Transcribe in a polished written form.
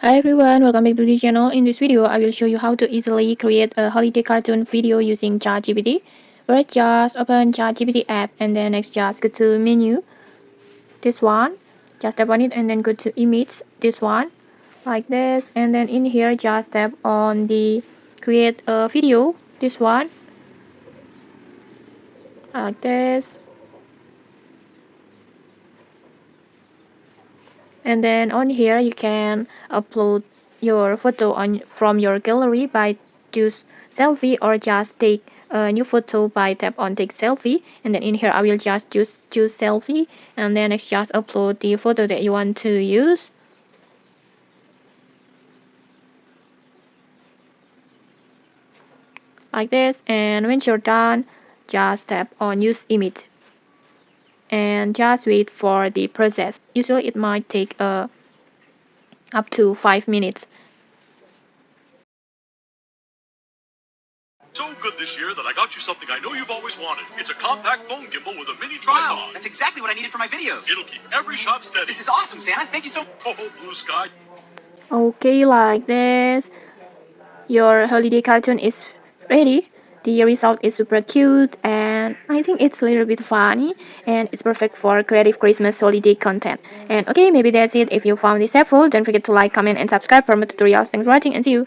Hi everyone, welcome back to the channel. In this video, I will show you how to easily create a holiday cartoon video using ChatGPT. First, just open ChatGPT app and then next just go to menu, this one. Just tap on it and then go to image, this one, like this. And then in here, just tap on the create a video, this one, like this. And then on here you can upload your photo from your gallery by choose selfie or just take a new photo by tap on take selfie. And then in here I will just choose selfie and then next just upload the photo that you want to use like this. And when you're done, just tap on use image and just wait for the process. Usually it might take up to 5 minutes. So good this year that I got you something I know you've always wanted. It's a compact phone gimbal with a mini tripod. Wow, that's exactly what I needed for my videos. It'll keep every shot steady. This is awesome, Santa. Thank you so much. Oh, blue sky. Okay, like this. Your holiday cartoon is ready. The result is super cute and I think it's a little bit funny and it's perfect for creative Christmas holiday content. And okay, maybe that's it. If you found this helpful, don't forget to like, comment and subscribe for more tutorials. Thanks for watching and see you.